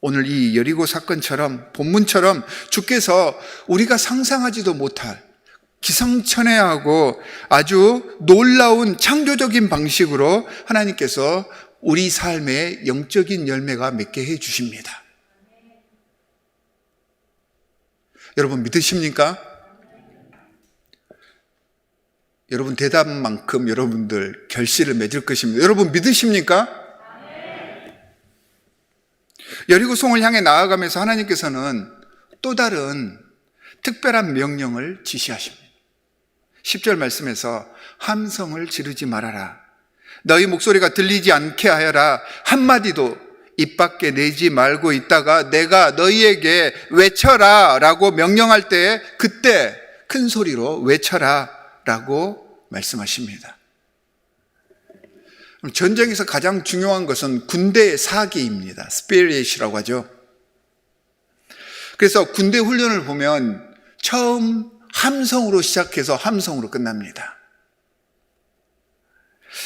오늘 이 여리고 사건처럼 본문처럼 주께서 우리가 상상하지도 못할 기상천외하고 아주 놀라운 창조적인 방식으로 하나님께서 우리 삶에 영적인 열매가 맺게 해 주십니다. 여러분 믿으십니까? 여러분 대답만큼 여러분들 결실을 맺을 것입니다. 여러분 믿으십니까? 여리고성을 향해 나아가면서 하나님께서는 또 다른 특별한 명령을 지시하십니다. 10절 말씀에서 함성을 지르지 말아라. 너희 목소리가 들리지 않게 하여라. 한마디도 입 밖에 내지 말고 있다가 내가 너희에게 외쳐라 라고 명령할 때 그때 큰 소리로 외쳐라 라고 말씀하십니다. 전쟁에서 가장 중요한 것은 군대의 사기입니다. 스피릿이라고 하죠. 그래서 군대 훈련을 보면 처음 함성으로 시작해서 함성으로 끝납니다.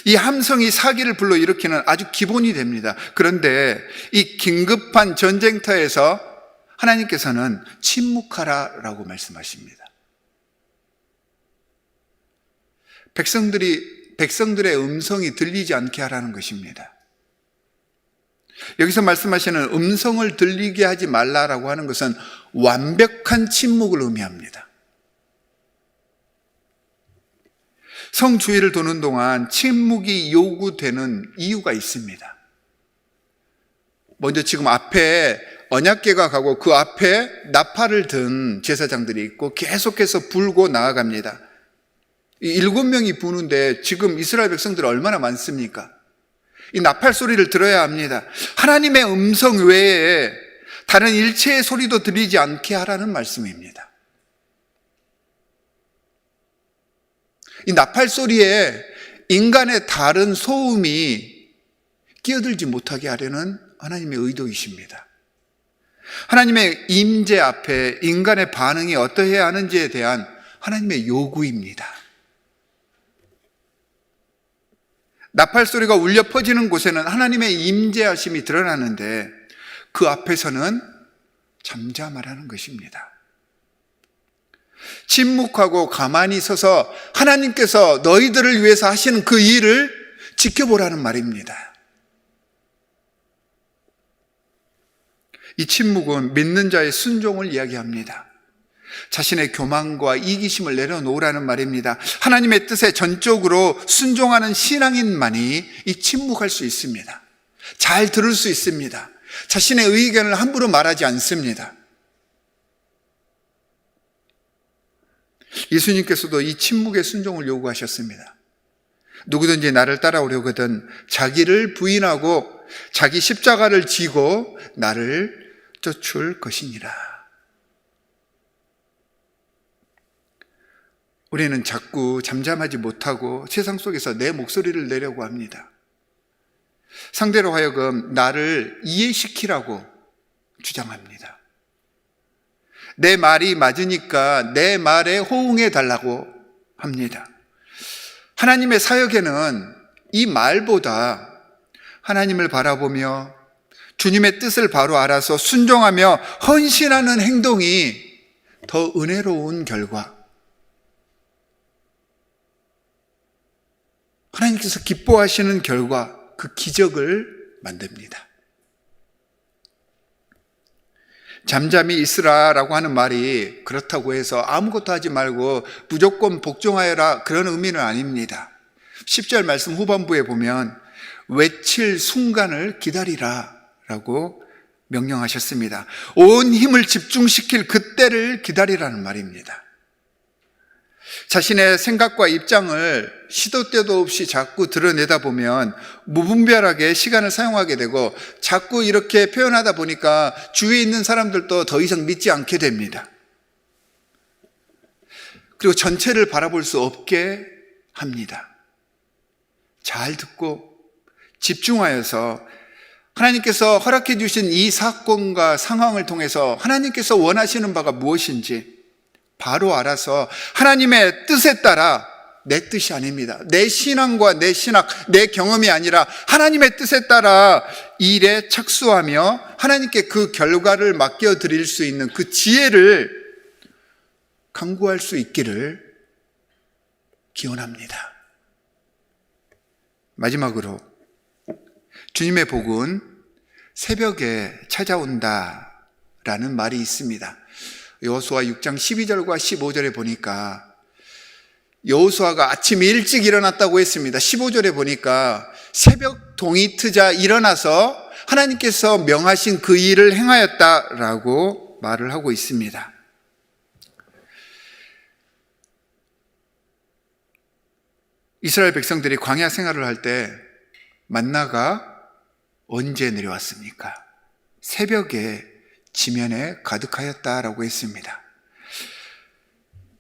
이 함성이 사기를 불러일으키는 아주 기본이 됩니다. 그런데 이 긴급한 전쟁터에서 하나님께서는 침묵하라라고 말씀하십니다. 백성들의 음성이 들리지 않게 하라는 것입니다. 여기서 말씀하시는 음성을 들리게 하지 말라라고 하는 것은 완벽한 침묵을 의미합니다. 성 주위를 도는 동안 침묵이 요구되는 이유가 있습니다. 먼저 지금 앞에 언약궤가 가고 그 앞에 나팔을 든 제사장들이 있고 계속해서 불고 나아갑니다. 7명이 부는데 지금 이스라엘 백성들 얼마나 많습니까? 이 나팔 소리를 들어야 합니다. 하나님의 음성 외에 다른 일체의 소리도 들리지 않게 하라는 말씀입니다. 이 나팔 소리에 인간의 다른 소음이 끼어들지 못하게 하려는 하나님의 의도이십니다. 하나님의 임재 앞에 인간의 반응이 어떠해야 하는지에 대한 하나님의 요구입니다. 나팔 소리가 울려 퍼지는 곳에는 하나님의 임재하심이 드러나는데 그 앞에서는 잠잠하라는 것입니다. 침묵하고 가만히 서서 하나님께서 너희들을 위해서 하시는 그 일을 지켜보라는 말입니다. 이 침묵은 믿는 자의 순종을 이야기합니다. 자신의 교만과 이기심을 내려놓으라는 말입니다. 하나님의 뜻에 전적으로 순종하는 신앙인만이 이 침묵할 수 있습니다. 잘 들을 수 있습니다. 자신의 의견을 함부로 말하지 않습니다. 예수님께서도 이 침묵의 순종을 요구하셨습니다. 누구든지 나를 따라오려거든 자기를 부인하고 자기 십자가를 지고 나를 쫓을 것이니라. 우리는 자꾸 잠잠하지 못하고 세상 속에서 내 목소리를 내려고 합니다. 상대로 하여금 나를 이해시키라고 주장합니다. 내 말이 맞으니까 내 말에 호응해 달라고 합니다. 하나님의 사역에는 이 말보다 하나님을 바라보며 주님의 뜻을 바로 알아서 순종하며 헌신하는 행동이 더 은혜로운 결과, 하나님께서 기뻐하시는 결과, 그 기적을 만듭니다. 잠잠히 있으라라고 하는 말이 그렇다고 해서 아무것도 하지 말고 무조건 복종하여라 그런 의미는 아닙니다. 10절 말씀 후반부에 보면 외칠 순간을 기다리라 라고 명령하셨습니다. 온 힘을 집중시킬 그때를 기다리라는 말입니다. 자신의 생각과 입장을 시도 때도 없이 자꾸 드러내다 보면 무분별하게 시간을 사용하게 되고 자꾸 이렇게 표현하다 보니까 주위에 있는 사람들도 더 이상 믿지 않게 됩니다. 그리고 전체를 바라볼 수 없게 합니다. 잘 듣고 집중하여서 하나님께서 허락해 주신 이 사건과 상황을 통해서 하나님께서 원하시는 바가 무엇인지 바로 알아서 하나님의 뜻에 따라, 내 뜻이 아닙니다, 내 신앙과 내 신학, 내 경험이 아니라 하나님의 뜻에 따라 일에 착수하며 하나님께 그 결과를 맡겨드릴 수 있는 그 지혜를 강구할 수 있기를 기원합니다. 마지막으로 주님의 복은 새벽에 찾아온다라는 말이 있습니다. 여호수아 6장 12절과 15절에 보니까 여호수아가 아침 일찍 일어났다고 했습니다. 15절에 보니까 새벽 동이 트자 일어나서 하나님께서 명하신 그 일을 행하였다라고 말을 하고 있습니다. 이스라엘 백성들이 광야 생활을 할 때 만나가 언제 내려왔습니까? 새벽에 지면에 가득하였다라고 했습니다.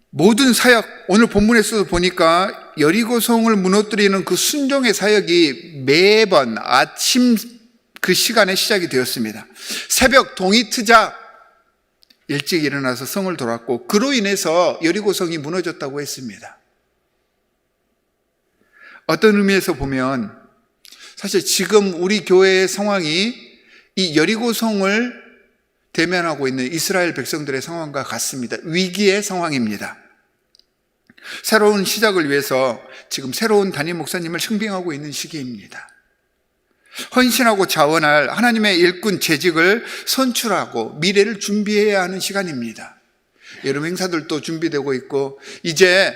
모든 사역, 오늘 본문에서도 보니까 여리고성을 무너뜨리는 그 순종의 사역이 매번 아침 그 시간에 시작이 되었습니다. 새벽 동이 트자 일찍 일어나서 성을 돌았고 그로 인해서 여리고성이 무너졌다고 했습니다. 어떤 의미에서 보면 사실 지금 우리 교회의 상황이 이 여리고성을 대면하고 있는 이스라엘 백성들의 상황과 같습니다. 위기의 상황입니다. 새로운 시작을 위해서 지금 새로운 담임 목사님을 승빙하고 있는 시기입니다. 헌신하고 자원할 하나님의 일꾼 재직을 선출하고 미래를 준비해야 하는 시간입니다. 여름 행사들도 준비되고 있고 이제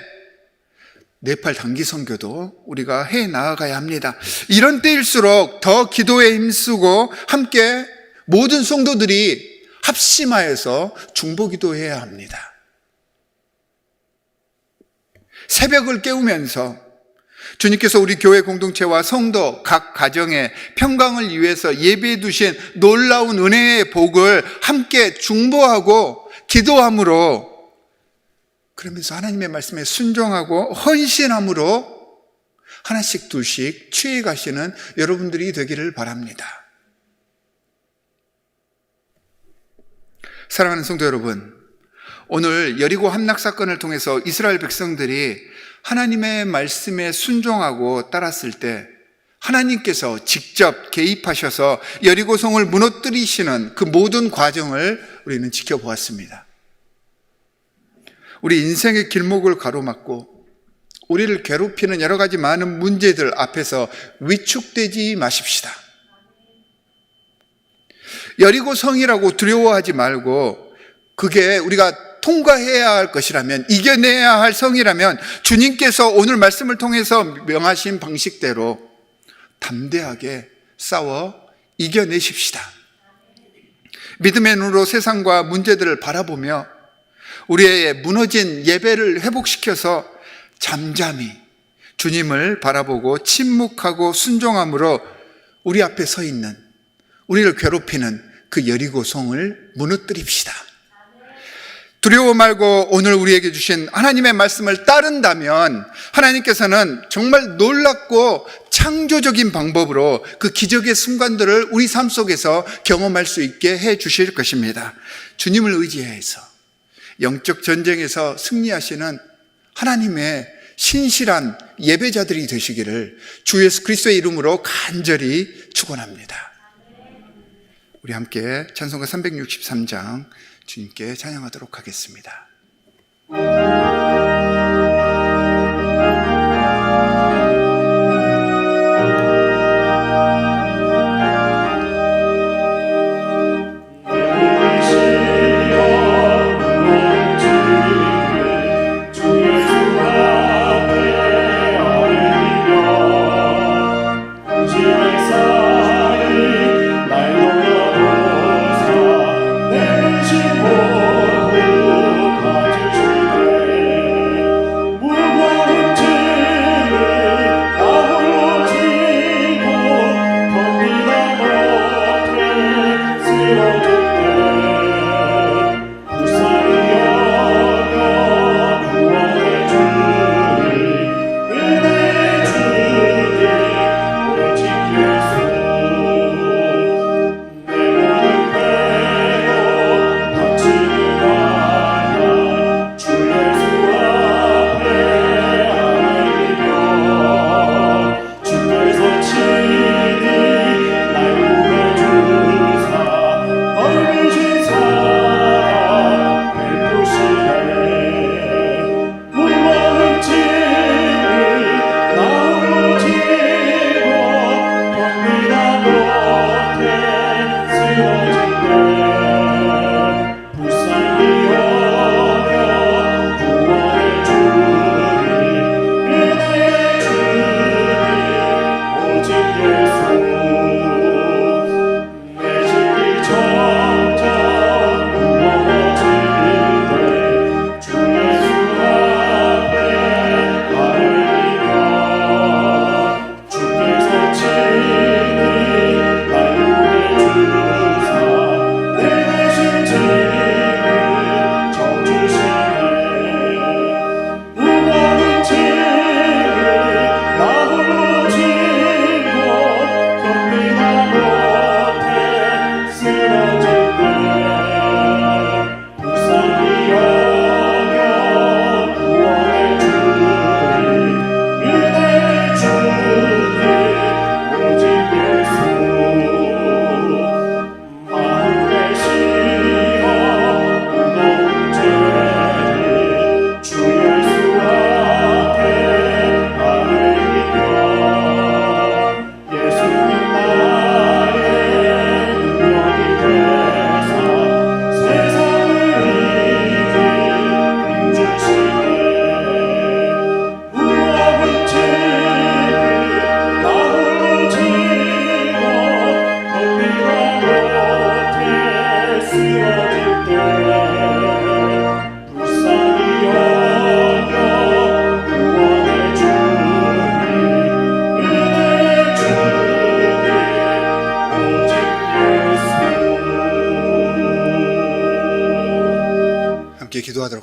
네팔 단기 선교도 우리가 해 나아가야 합니다. 이런 때일수록 더 기도에 힘쓰고 함께 모든 성도들이 합심하여서 중보 기도해야 합니다. 새벽을 깨우면서 주님께서 우리 교회 공동체와 성도 각 가정의 평강을 위해서 예비해 두신 놀라운 은혜의 복을 함께 중보하고 기도함으로 그러면서 하나님의 말씀에 순종하고 헌신함으로 하나씩 둘씩 취해 가시는 여러분들이 되기를 바랍니다. 사랑하는 성도 여러분, 오늘 여리고 함락 사건을 통해서 이스라엘 백성들이 하나님의 말씀에 순종하고 따랐을 때 하나님께서 직접 개입하셔서 여리고성을 무너뜨리시는 그 모든 과정을 우리는 지켜보았습니다. 우리 인생의 길목을 가로막고 우리를 괴롭히는 여러 가지 많은 문제들 앞에서 위축되지 마십시다. 여리고성이라고 두려워하지 말고 그게 우리가 통과해야 할 것이라면, 이겨내야 할 성이라면 주님께서 오늘 말씀을 통해서 명하신 방식대로 담대하게 싸워 이겨내십시다. 믿음의 눈으로 세상과 문제들을 바라보며 우리의 무너진 예배를 회복시켜서 잠잠히 주님을 바라보고 침묵하고 순종함으로 우리 앞에 서 있는, 우리를 괴롭히는 그 여리고성을 무너뜨립시다. 두려워 말고 오늘 우리에게 주신 하나님의 말씀을 따른다면 하나님께서는 정말 놀랍고 창조적인 방법으로 그 기적의 순간들을 우리 삶 속에서 경험할 수 있게 해 주실 것입니다. 주님을 의지해서 영적 전쟁에서 승리하시는 하나님의 신실한 예배자들이 되시기를 주 예수 그리스도의 이름으로 간절히 축원합니다. 우리 함께 찬송가 363장 주님께 찬양하도록 하겠습니다.
내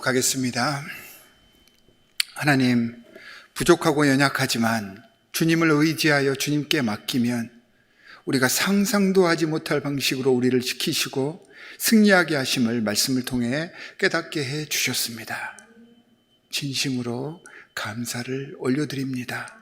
기도하겠습니다. 하나님, 부족하고 연약하지만 주님을 의지하여 주님께 맡기면 우리가 상상도 하지 못할 방식으로 우리를 지키시고 승리하게 하심을 말씀을 통해 깨닫게 해 주셨습니다. 진심으로 감사를 올려드립니다.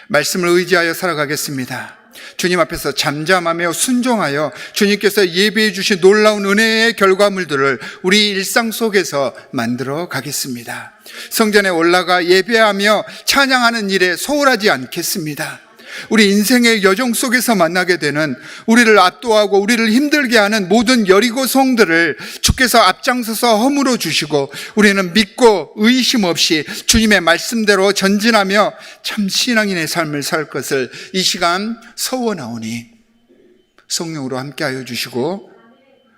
말씀을 의지하여 살아가겠습니다. 주님 앞에서 잠잠하며 순종하여 주님께서 예비해 주신 놀라운 은혜의 결과물들을 우리 일상 속에서 만들어 가겠습니다. 성전에 올라가 예배하며 찬양하는 일에 소홀하지 않겠습니다. 우리 인생의 여정 속에서 만나게 되는 우리를 압도하고 우리를 힘들게 하는 모든 여리고 성들을 주께서 앞장서서 허물어 주시고 우리는 믿고 의심 없이 주님의 말씀대로 전진하며 참 신앙인의 삶을 살 것을 이 시간 서원하오니 성령으로 함께하여 주시고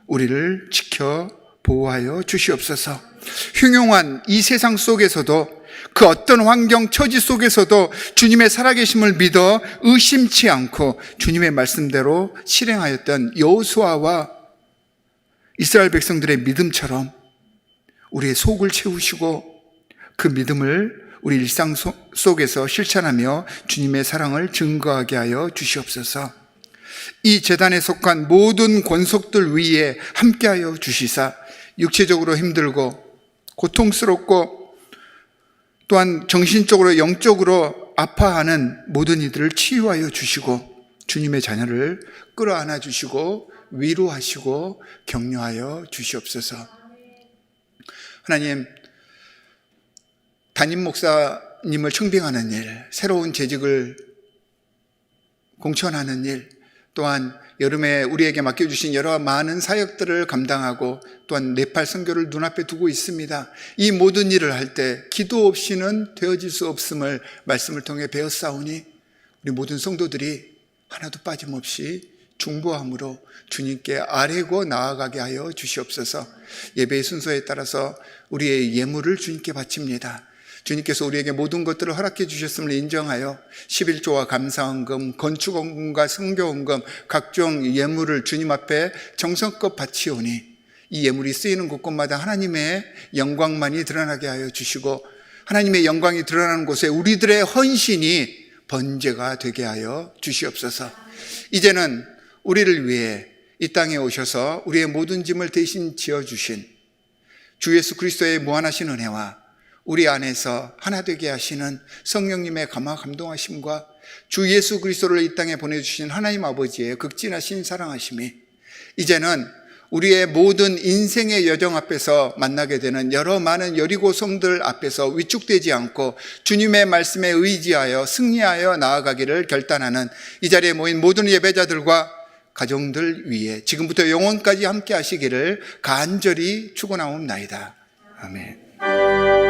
우리를 지켜 보호하여 주시옵소서. 흉흉한 이 세상 속에서도 그 어떤 환경, 처지 속에서도 주님의 살아계심을 믿어 의심치 않고 주님의 말씀대로 실행하였던 여호수아와 이스라엘 백성들의 믿음처럼 우리의 속을 채우시고 그 믿음을 우리 일상 속에서 실천하며 주님의 사랑을 증거하게 하여 주시옵소서. 이 제단에 속한 모든 권속들 위에 함께하여 주시사 육체적으로 힘들고 고통스럽고 또한 정신적으로 영적으로 아파하는 모든 이들을 치유하여 주시고 주님의 자녀를 끌어안아 주시고 위로하시고 격려하여 주시옵소서. 하나님, 담임 목사님을 청빙하는 일, 새로운 재직을 공천하는 일, 또한 여름에 우리에게 맡겨주신 여러 많은 사역들을 감당하고 또한 네팔 선교를 눈앞에 두고 있습니다. 이 모든 일을 할 때 기도 없이는 되어질 수 없음을 말씀을 통해 배웠사오니 우리 모든 성도들이 하나도 빠짐없이 중보함으로 주님께 아뢰고 나아가게 하여 주시옵소서. 예배의 순서에 따라서 우리의 예물을 주님께 바칩니다. 주님께서 우리에게 모든 것들을 허락해 주셨음을 인정하여 11조와 감사헌금, 건축헌금과 성교헌금, 각종 예물을 주님 앞에 정성껏 바치오니 이 예물이 쓰이는 곳곳마다 하나님의 영광만이 드러나게 하여 주시고 하나님의 영광이 드러나는 곳에 우리들의 헌신이 번제가 되게 하여 주시옵소서. 이제는 우리를 위해 이 땅에 오셔서 우리의 모든 짐을 대신 지어주신 주 예수 그리스도의 무한하신 은혜와 우리 안에서 하나 되게 하시는 성령님의 감화 감동하심과 주 예수 그리스도를 이 땅에 보내주신 하나님 아버지의 극진하신 사랑하심이 이제는 우리의 모든 인생의 여정 앞에서 만나게 되는 여러 많은 여리고 성들 앞에서 위축되지 않고 주님의 말씀에 의지하여 승리하여 나아가기를 결단하는 이 자리에 모인 모든 예배자들과 가정들 위에 지금부터 영원까지 함께 하시기를 간절히 축원하옵나이다. 아멘.